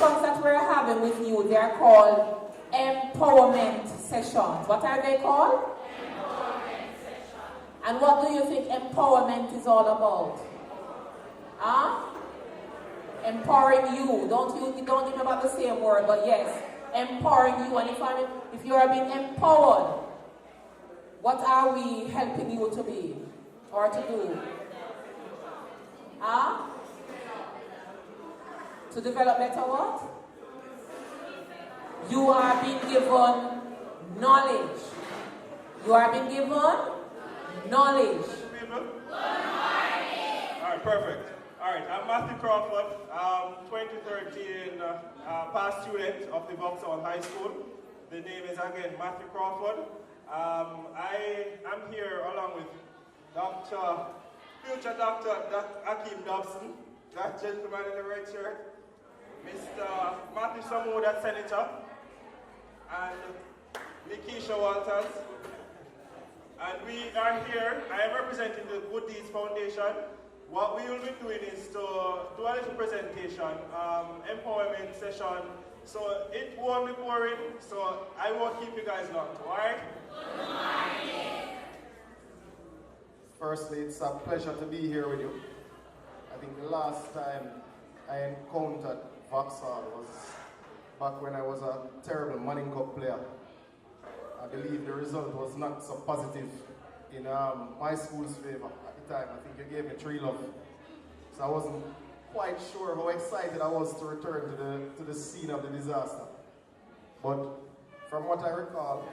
sessions that we're having with you, they are called empowerment sessions. What are they called? Empowerment sessions. And what do you think empowerment is all about? Huh? Empowering you. Don't give me about the same word, but yes, empowering you. And if you are being empowered, what are we helping you to be or to do? Huh? To develop better what? You are being given knowledge. You are being given knowledge. Alright, perfect. Alright, I'm Mathew Crawford. 2013 past student of the Vauxhall High School. The name is again Mathew Crawford. I am here along with future Dr. Akeem Dobson, that gentleman in the red shirt, Mr. Matthew Samoda, Senator, and Nikisha Walters. And we are here. I am representing the Good Deeds Foundation. What we will be doing is to do a little presentation, empowerment session. So it won't be boring, so I won't keep you guys long, alright? Good morning. Firstly, it's a pleasure to be here with you. I think the last time I encountered Vauxhall was back when I was a terrible Manning Cup player. I believe the result was not so positive in my school's favor at the time. I think you gave me 3 love. So I wasn't quite sure how excited I was to return to the scene of the disaster. But from what I recall,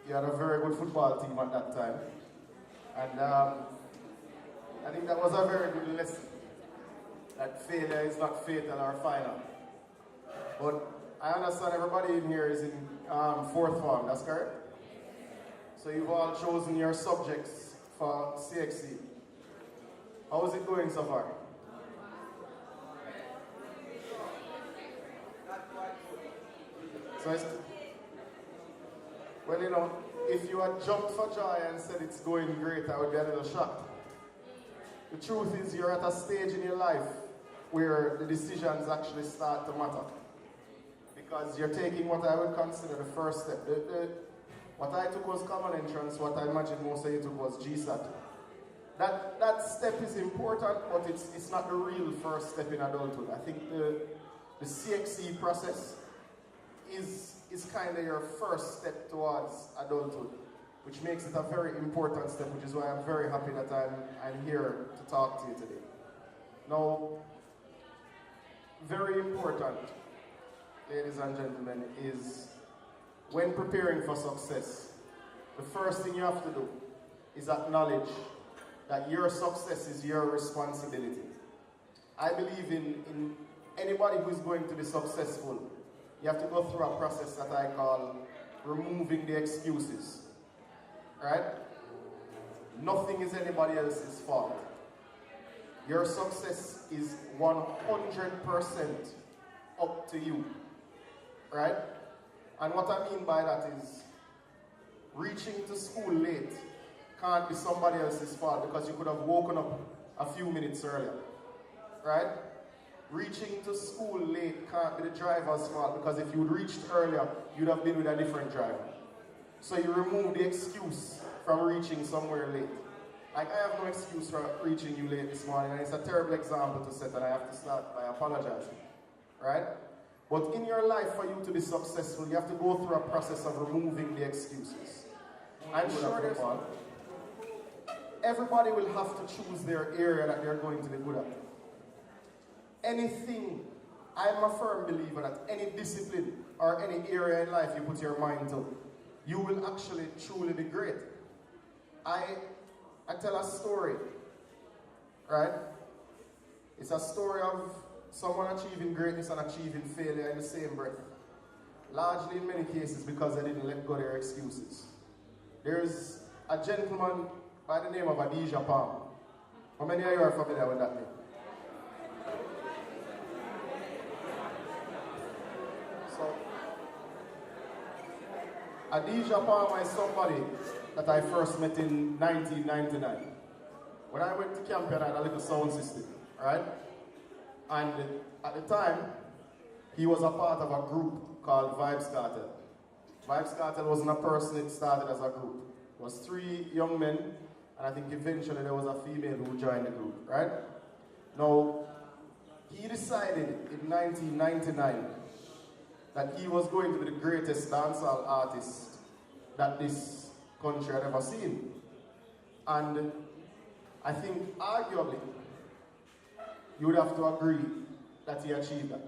you had a very good football team at that time. And I think that was a very good lesson, that failure is not fatal or final. But I understand everybody in here is in 4th form, that's correct? So you've all chosen your subjects for CXC. How is it going so far? So well, you know, if you had jumped for joy and said it's going great, I would be a little shocked. The truth is, you're at a stage in your life where the decisions actually start to matter. Because you're taking what I would consider the first step. What I took was common entrance, what I imagine most of you took was GSAT. That step is important, but it's not the real first step in adulthood. I think the CXC process is kind of your first step towards adulthood, which makes it a very important step, which is why I'm very happy that I'm here to talk to you today. Now, very important, ladies and gentlemen, is when preparing for success, the first thing you have to do is acknowledge that your success is your responsibility. I believe in anybody who is going to be successful, you have to go through a process that I call removing the excuses. Right? Nothing is anybody else's fault. Your success is 100% up to you. Right? And what I mean by that is, reaching to school late can't be somebody else's fault because you could have woken up a few minutes earlier. Right? Reaching to school late can't be the driver's fault because if you'd reached earlier, you'd have been with a different driver. So you remove the excuse from reaching somewhere late. Like, I have no excuse for reaching you late this morning, and it's a terrible example to set, and I have to start by apologizing. Right? But in your life, for you to be successful, you have to go through a process of removing the excuses. I'm sure everybody will have to choose their area that they're going to be good at. Anything, I'm a firm believer that any discipline or any area in life you put your mind to, you will actually truly be great. I tell a story, right? It's a story of someone achieving greatness and achieving failure in the same breath. Largely in many cases because they didn't let go of their excuses. There's a gentleman by the name of Adidja Palmer. How many of you are familiar with that name? Adidja Palmer is somebody that I first met in 1999. When I went to camp, I had a little sound system, right? And at the time, he was a part of a group called Vibes Cartel. Vibes Cartel wasn't a person, it started as a group. It was 3 young men, and I think eventually there was a female who joined the group, right? Now, he decided in 1999 that he was going to be the greatest dancehall artist that this country had ever seen. And I think arguably, you would have to agree that he achieved that.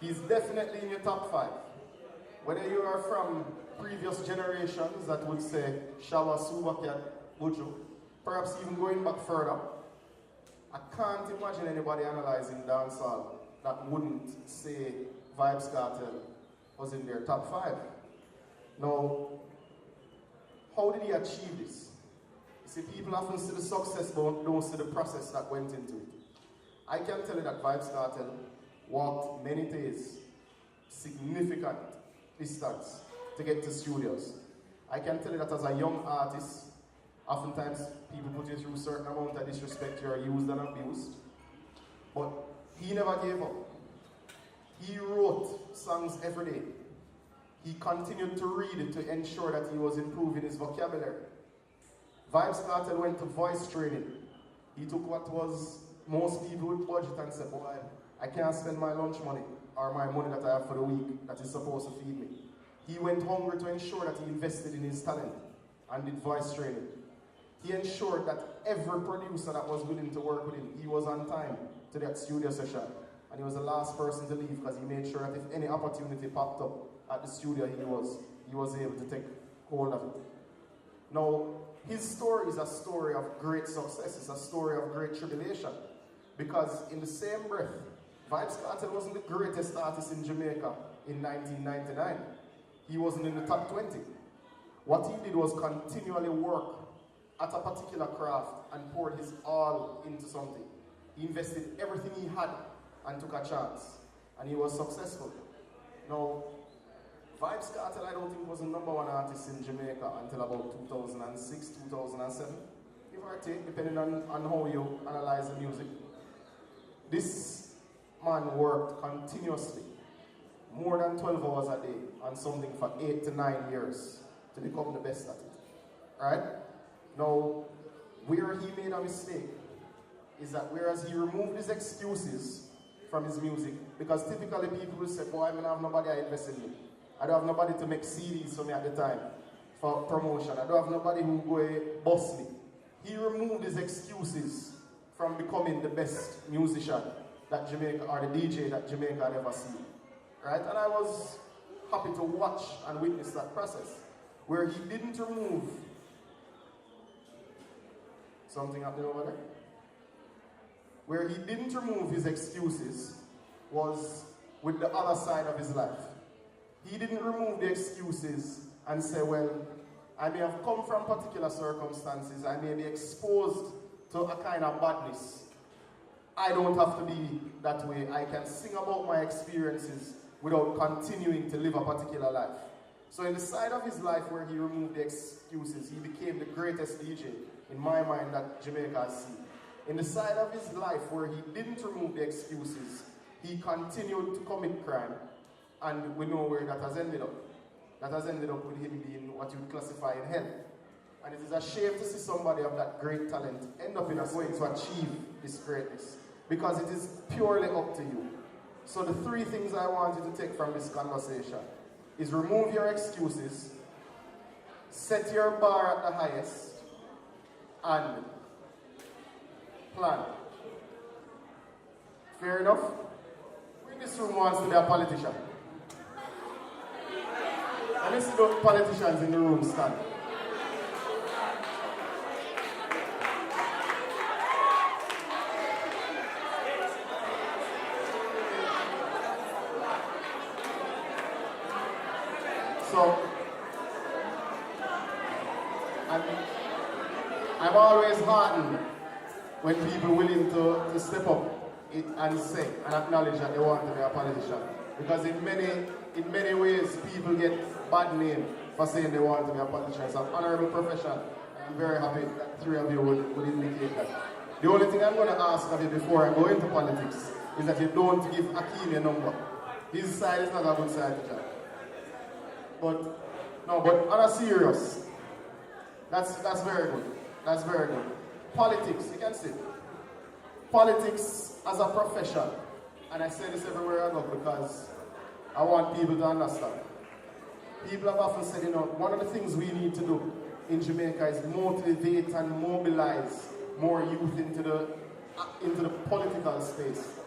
He's definitely in your top 5. Whether you are from previous generations that would say Shawa, Subakia, Buju, perhaps even going back further, I can't imagine anybody analyzing dancehall that wouldn't say Vibes Cartel was in their top 5. Now, how did he achieve this? You see, people often see the success but don't see the process that went into it. I can tell you that Vibes Cartel walked many days, significant distance to get to studios. I can tell you that as a young artist, oftentimes people put you through a certain amount of disrespect, you are used and abused. But he never gave up. He wrote songs every day. He continued to read it to ensure that he was improving his vocabulary. Vibes Cartel went to voice training. He took what was most people would budget and said, boy, I can't spend my lunch money or my money that I have for the week that is supposed to feed me. He went hungry to ensure that he invested in his talent and did voice training. He ensured that every producer that was willing to work with him, he was on time to that studio session. And he was the last person to leave because he made sure that if any opportunity popped up at the studio, he was able to take hold of it. Now, his story is a story of great success. It's a story of great tribulation. Because in the same breath, Vibes Cartel wasn't the greatest artist in Jamaica in 1999. He wasn't in the top 20. What he did was continually work at a particular craft and poured his all into something. He invested everything he had and took a chance. And he was successful. Now, Vibes Cartel, I don't think was the #1 artist in Jamaica until about 2006, 2007. Give or take, depending on how you analyze the music. This man worked continuously, more than 12 hours a day, on something for 8 to 9 years to become the best at it. Right? Now, where he made a mistake is that whereas he removed his excuses from his music, because typically people will say, boy, I don't have nobody I invest in me. I don't have nobody to make CDs for me at the time for promotion. I don't have nobody who go boss me. He removed his excuses from becoming the best musician that Jamaica, or the DJ that Jamaica had ever seen. Right? And I was happy to watch and witness that process, where he didn't remove something happening over there. Where he didn't remove his excuses was with the other side of his life. He didn't remove the excuses and say, well, I may have come from particular circumstances, I may be exposed to a kind of badness. I don't have to be that way. I can sing about my experiences without continuing to live a particular life. So in the side of his life where he removed the excuses, he became the greatest DJ, in my mind, that Jamaica has seen. In the side of his life where he didn't remove the excuses, he continued to commit crime, and we know where that has ended up. That has ended up with him being what you would classify in hell. And it is a shame to see somebody of that great talent end up in a way to achieve this greatness, because it is purely up to you. So the 3 things I want you to take from this conversation is remove your excuses, set your bar at the highest, and plan. Fair enough? Who in this room wants to be a politician? Let me see those politicians in the room stand. So, I'm always heartened when people are willing to step up and say and acknowledge that they want to be a politician. Because in many ways, people get bad name for saying they want to be a politician. It's an honorable profession. I'm very happy that 3 of you would indicate that. The only thing I'm going to ask of you before I go into politics is that you don't give Akeem your number. His side is not a good side to Jack. But on a serious, that's very good. That's very good. Politics, you can see. Politics as a profession, and I say this everywhere I go because I want people to understand. People have often said, one of the things we need to do in Jamaica is motivate and mobilize more youth into the political space.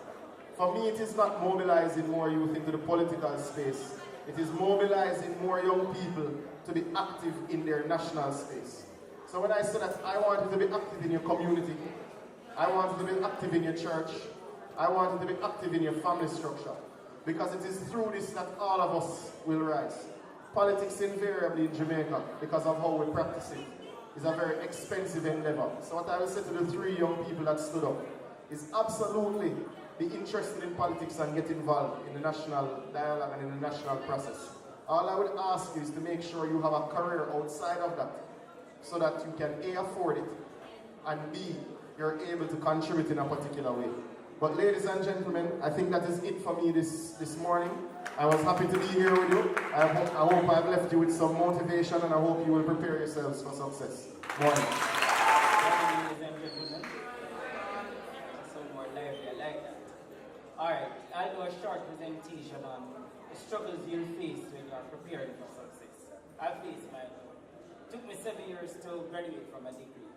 For me, it is not mobilizing more youth into the political space. It is mobilizing more young people to be active in their national space. So when I say that I want you to be active in your community, I want you to be active in your church, I want you to be active in your family structure, because it is through this that all of us will rise. Politics invariably in Jamaica, because of how we practice it, is a very expensive endeavor. So what I will say to the 3 young people that stood up is absolutely be interested in politics and get involved in the national dialogue and in the national process. All I would ask you is to make sure you have a career outside of that, so that you can A, afford it, and B, you're able to contribute in a particular way. But ladies and gentlemen, I think that is it for me this morning. I was happy to be here with you. I hope I've left you with some motivation, and I hope you will prepare yourselves for success. Morning. Ladies and gentlemen, so more lively, I like that. Alright, I'll do a short presentation on the struggles you'll face when you are preparing for success. I faced mine. It took me 7 years to graduate from a degree.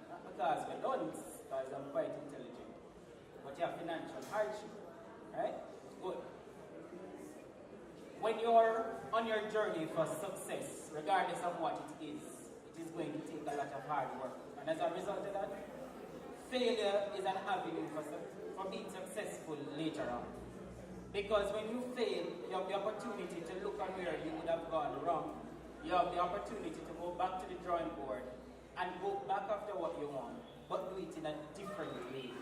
Not because I don't, because I'm quite intelligent. But you have financial hardship, right? Good. When you're on your journey for success, regardless of what it is going to take a lot of hard work. And as a result of that, failure is an avenue for being successful later on. Because when you fail, you have the opportunity to look on where you would have gone wrong. You have the opportunity to go back to the drawing board and go back after what you want, but do it in a different way.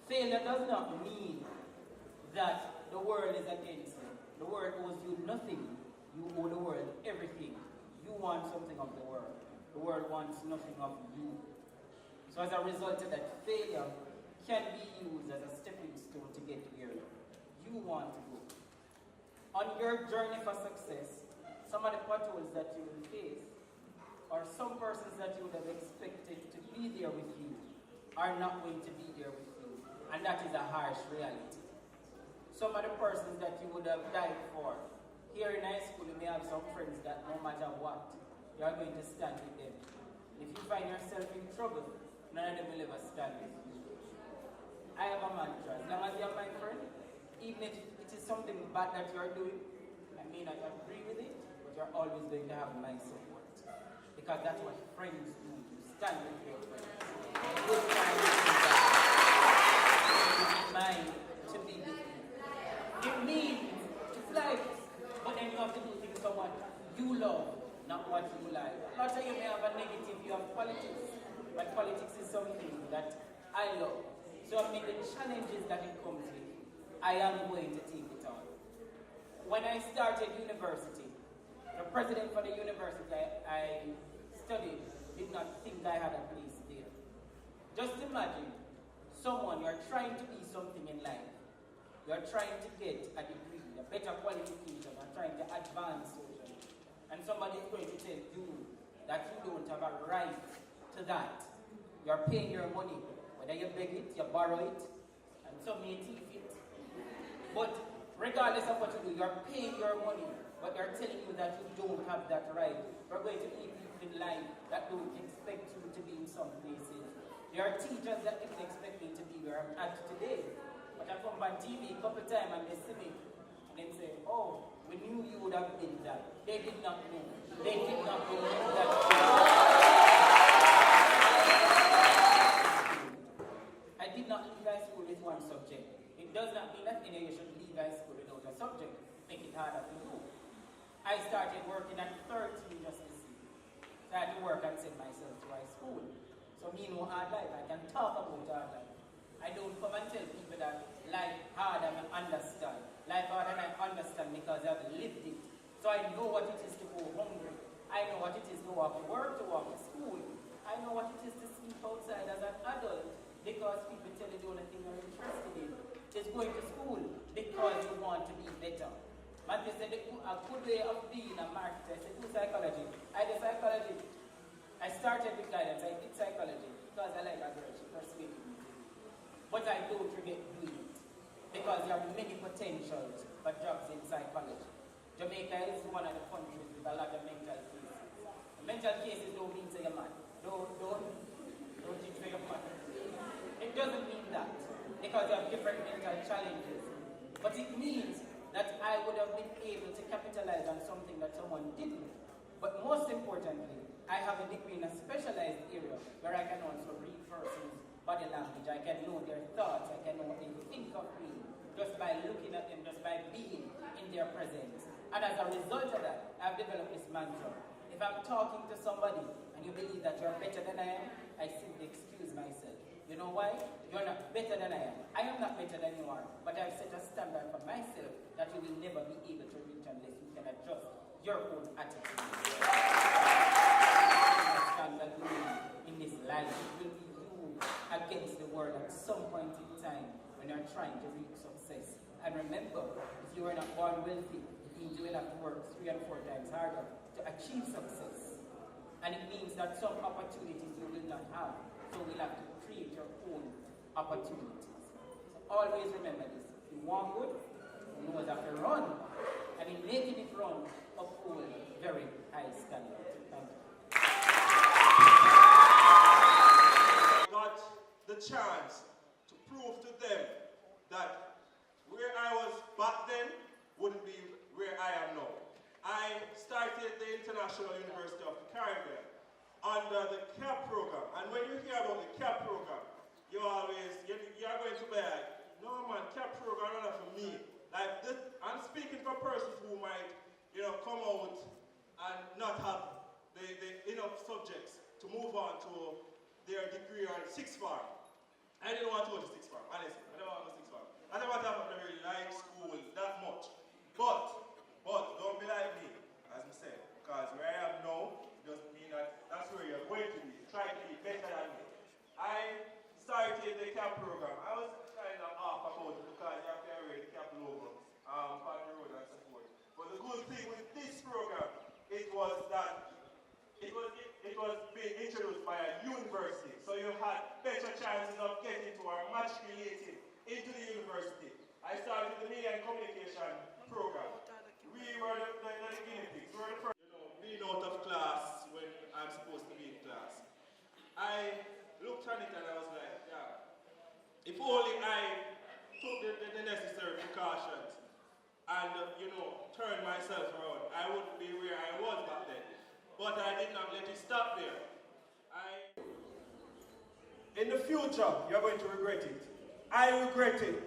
Failure does not mean that the world is against you. The world owes you nothing. You owe the world everything. You want something of the world. The world wants nothing of you. So as a result of that, failure can be used as a stepping stone to get where you want to go. On your journey for success, some of the potholes that you will face, or some persons that you would have expected to be there with you, are not going to be there with you. And that is a harsh reality. Some of the persons that you would have died for, here in high school, you may have some friends that no matter what, you are going to stand with them. If you find yourself in trouble, none of them will ever stand with you. I have a mantra. As long as you're my friend, even if it is something bad that you're doing, I may not agree with it, but you're always going to have my support. Because that's what friends do. You stand with your friends. Good times is mine to be with you. It means to fly, but then you have to do things for what you love, not what you like. A lot of you may have a negative view of politics, but politics is something that I love. So I mean, the challenges that it comes with, I am going to take it on. When I started university, the president for the university I studied did not think I had a place there. Just imagine someone, you're trying to be something in life. You're trying to get a degree, a better qualification, and trying to advance socially. And somebody is going to tell you that you don't have a right to that. You're paying your money, whether you beg it, you borrow it, and some may thief it. But regardless of what you do, you're paying your money, but they're telling you that you don't have that right. We're going to leave people in line that don't expect you to be in some places. There are teachers that didn't expect me to be where I'm at today. But I come on TV a couple times and they see me and they say, oh, we knew you would have been that. They did not know. They did not know that. I did not leave high school with one subject. It does not mean that you should leave high school without a subject. Make it harder to do. I started working at 13 just to see. So I had to work and send myself to high school. So me know hard life. I can talk about hard life. I don't come and tell people that life hard and I understand. Life hard and I understand because I've lived it. So I know what it is to go hungry. I know what it is to walk to work, to walk to school. I know what it is to sleep outside as an adult because people tell you the only thing you're interested in is going to school because you want to be better. Mathew said a good way of being a marketer. I said, do psychology. I did psychology. I started with guidance. I did psychology because I like a girl. She persuaded me. But I don't regret doing it because there are many potentials for jobs in psychology. Jamaica is one of the countries with a lot of mental cases. Mental cases don't mean say you're mad. Don't think say you're mad. It doesn't mean that because you have different mental challenges. But it means that I would have been able to capitalize on something that someone didn't. But most importantly, I have a degree in a specialized area where I can also read persons' body language. I can know their thoughts. I can know what they think of me just by looking at them, just by being in their presence. And as a result of that, I've developed this mantra. If I'm talking to somebody and you believe that you're better than I am, I simply excuse myself. You know why? You're not better than I am. I am not better than you are. But I've set a standard for myself that you will never be able to reach unless you can adjust your own attitude. Understand that in this life will be you against the world at some point in time when you're trying to reach success. And remember, if you are not born wealthy, it means you will have to work 3 and 4 times harder to achieve success. And it means that some opportunities you will not have. So we'll have to create your own opportunities. So always remember this. If you want good, you always have to run. And in making it run, uphold very high standards. Thank you. I got the chance to prove to them that where I was back then wouldn't be where I am now. I started the International University of the Caribbean under the CAP program. And when you hear about the CAP program, you're going to be like, no man, CAP program is not for me. Like this, I'm speaking for persons who might, come out and not have the enough subjects to move on to their degree on 6th form. I didn't want to go to 6th form, honestly. I didn't want to go to 6th form. I never really like school that much. But don't be like me, as I said, because where I am now doesn't mean that that's where you're going to be. Try to be better than me. I started the CAP program. I was kind of off about it because you have to wear the CAP logo on the road and so forth. But the good thing with this program, it was that it was being introduced by a university. So you had better chances of getting to or matriculating into the university. I started the media and communication program. We were the guinea pigs. We were the first, being out of class when I'm supposed to be in class. I looked at it and I was like, yeah, if only I took the necessary precautions and, turned myself around, I wouldn't be where I was back then. But I did not let it stop there. In the future, you're going to regret it. I regretted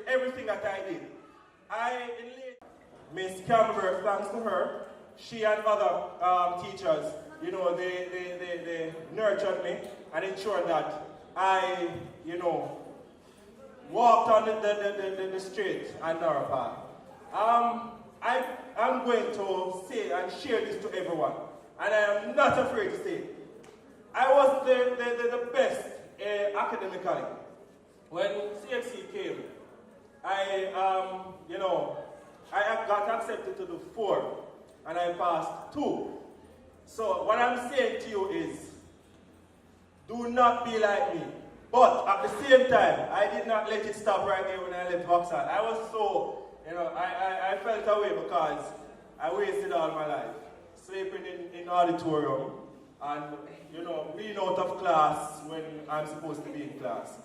everything that I did. Miss Campbell, thanks to her, she and other teachers, they nurtured me and ensured that I, walked on the straight and narrow path. I'm going to say and share this to everyone, and I am not afraid to say it. I was the best academically. When CFC came, I got accepted to do 4, and I passed 2. So what I'm saying to you is, do not be like me. But at the same time, I did not let it stop right there when I left Vauxhall. I was so, I felt away because I wasted all my life. Sleeping in auditorium and, being out of class when I'm supposed to be in class.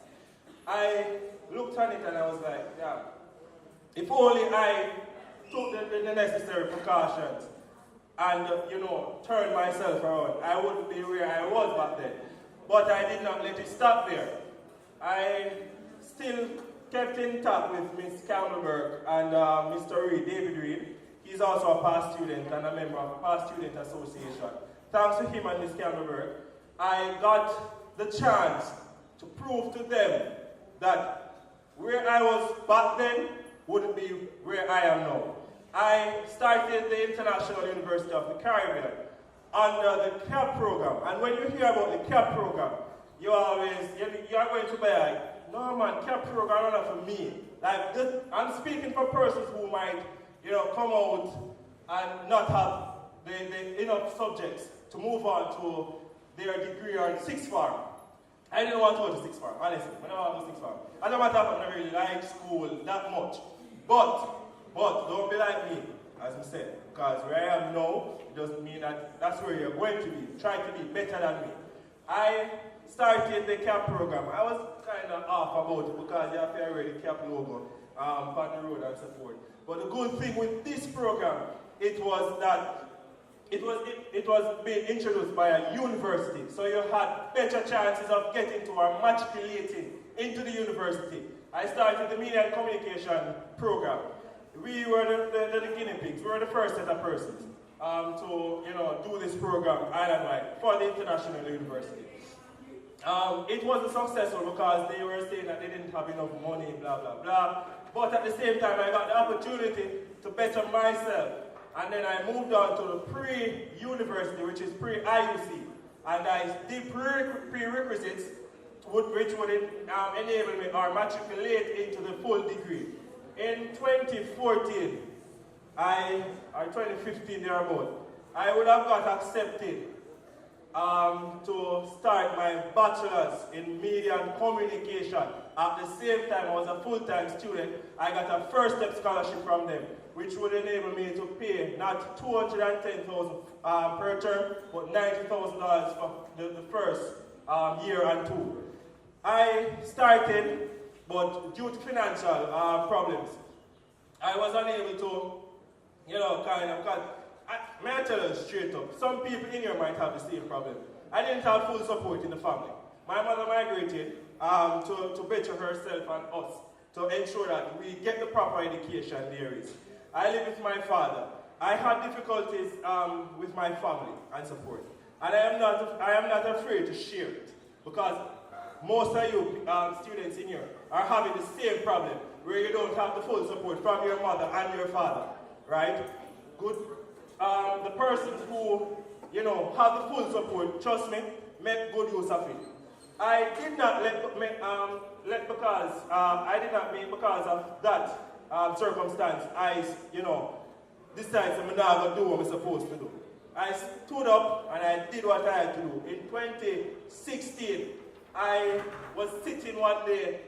I looked at it and I was like, yeah, if only I took the necessary precautions and, turned myself around, I wouldn't be where I was back then. But I did not let it stop there. I still kept in touch with Ms. Campbell and Mr. Reed, David Reed. He's also a past student and a member of the Past Student Association. Thanks to him and Ms. Campbell, I got the chance to prove to them that where I was back then wouldn't be where I am now. I started the International University of the Caribbean under the CAP program. And when you hear about the CAP program, you're going to be like, no man, CAP program is not for me. Like this, I'm speaking for persons who might, come out and not have the enough subjects to move on to their degree or sixth form. I didn't want to go to sixth form, honestly. I don't want to go to sixth form. As a matter of fact, I never really like school that much. But don't be like me, as I said, because where I am now, it doesn't mean that that's where you're going to be. Try to be better than me. I started the CAP program. I was kind of off about it because you have to wear the CAP logo on the road and so forth. But the good thing with this program, it was being introduced by a university. So you had better chances of getting to or matriculating into the university. I started the media and communication program. We were the guinea pigs. We were the first set of persons to do this program island-wide for the international university. It wasn't successful because they were saying that they didn't have enough money, blah, blah, blah. But at the same time, I got the opportunity to better myself. And then I moved on to the pre-university, which is pre-IUC. And I did prerequisites, which would enable me or matriculate into the full degree. In 2014, or 2015 thereabout, I would have got accepted to start my bachelor's in media and communication. At the same time, I was a full-time student. I got a first step scholarship from them, which would enable me to pay not $210,000 per term, but $90,000 for the first year and two. I started, but due to financial problems, I was unable to, may I tell you straight up, some people in here might have the same problem. I didn't have full support in the family. My mother migrated to better herself and us, to ensure that we get the proper education there is. I live with my father. I had difficulties with my family and support. And I am not afraid to share it, because most of you students in here are having the same problem, where you don't have the full support from your mother and your father, right? Good. The persons who, have the full support, trust me, make good use of it. I did not because of that circumstance, I, decided I'm not going to do what I'm supposed to do. I stood up and I did what I had to do. In 2016, I was sitting one day,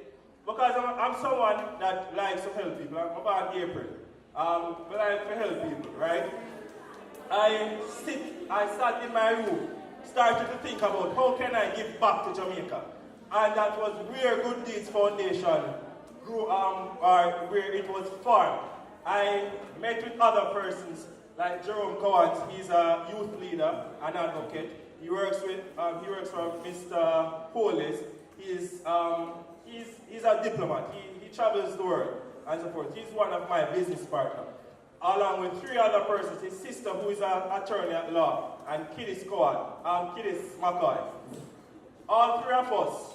because I'm someone that likes to help people. I'm about April. I like to help people, right? I sat in my room, started to think about how can I give back to Jamaica. And that was where Good Deeds Foundation grew, or where it was formed. I met with other persons, like Jerome Cowans. He's a youth leader, an advocate. He works for Mr. Polis. He's a diplomat. He travels the world and so forth. He's one of my business partners, along with three other persons. His sister, who is an attorney at law, and Kiddis McCoy. All three of us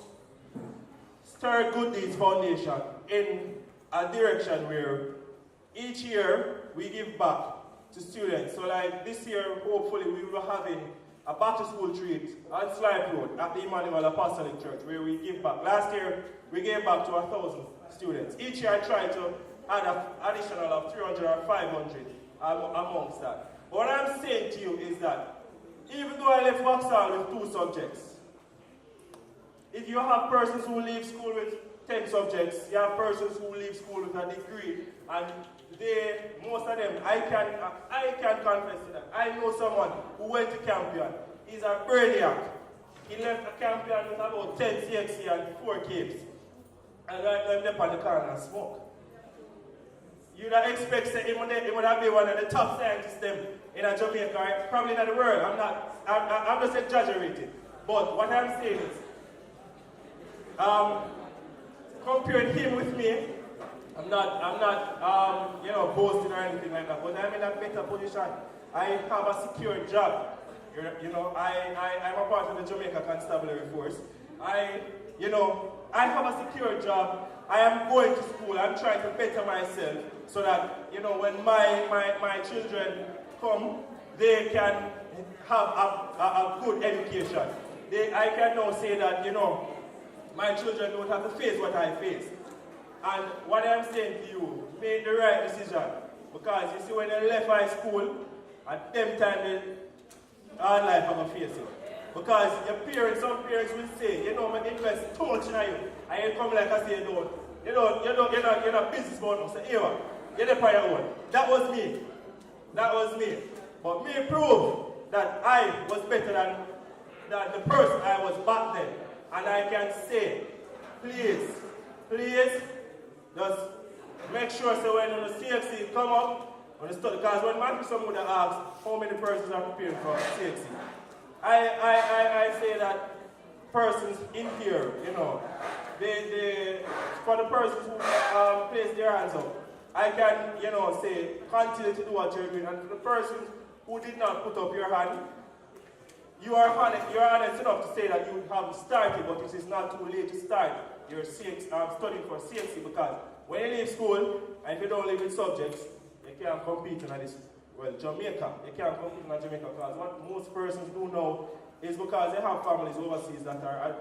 started Good Deeds Foundation in a direction where each year we give back to students. So like this year, hopefully we will be having a back to school treat on Slipe Road at the Emmanuel Apostolic Church, where we give back. Last year, we gave back to 1,000 students. Each year I try to add an additional of 300 or 500 amongst that. But what I'm saying to you is that even though I left Vauxhall with 2 subjects, if you have persons who leave school with 10 subjects, you have persons who leave school with a degree, and most of them, I can confess to that. I know someone who went to Campion. He's a brainiac. He left a Campion with about 10 CXC and 4 capes. And right now, they're on the corner and smoke. You'd expect that he would have been one of the top scientists in Jamaica, right? Probably not the world. I'm just exaggerating. But what I'm saying is, comparing him with me, I'm not boasting or anything like that, but I'm in a better position. I have a secure job. I'm a part of the Jamaica Constabulary Force. I have a secure job. I am going to school. I'm trying to better myself so that, when my children come, they can have a good education. I can now say that, my children don't have to face what I face. And what I'm saying to you, make the right decision. Because you see, when you left high school, at them time, hard life I'm going to face you. Because your parents, some parents will say, you know, I invest too much in you. And you come like I say, you're not business about us. So, Eva, you're the prior one. That was me. That was me. But me prove that I was better than the person I was back then. And I can say, please, just make sure so when the CXC come up, when the study, because when Mathew would have asked how many persons are preparing for CXC, I say that persons in here, you know, they for the persons who place their hands up, I can, you know, say, continue to do what you're doing. And for the persons who did not put up your hand, you are honest enough to say that you have started, but it is not too late to start your studying for CXC, because when you leave school, and if you don't leave with subjects, you can't compete in this, well, Jamaica. You can't compete in Jamaica, because what most persons do now is because they have families overseas that are,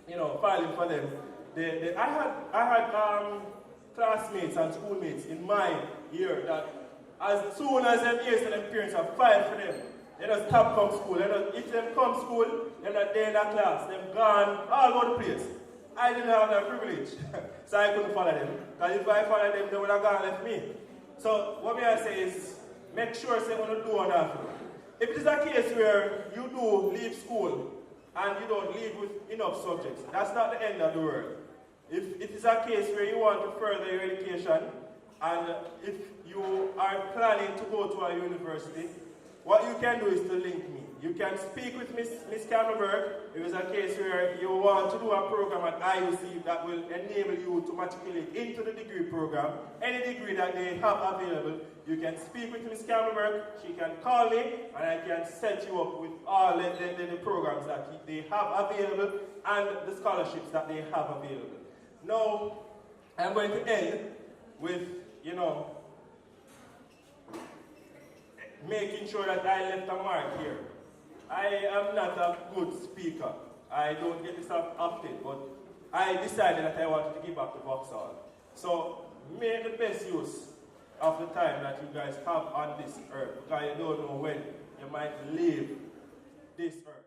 you know, filing for them. I had classmates and schoolmates in my year that as soon as them hear their parents have filed for them, they just stop come school. If them come school, they're not there in that class. They're gone all over the place. I didn't have that privilege, so I couldn't follow them. Because if I followed them, they would have gone and left me. So what I say is, make sure say when you do on that. If it is a case where you do leave school and you don't leave with enough subjects, that's not the end of the world. If it is a case where you want to further your education, and if you are planning to go to a university, what you can do is to link me. You can speak with Miss Campbell. If it's a case where you want to do a program at IUC that will enable you to matriculate into the degree program, any degree that they have available, you can speak with Miss Campbell. She can call me, and I can set you up with all the programs that they have available and the scholarships that they have available. Now, I'm going to end with, you know, making sure that I left a mark here. I am not a good speaker. I don't get this often, but I decided that I wanted to give back to Vauxhall. So make the best use of the time that you guys have on this earth, because you don't know when you might leave this earth.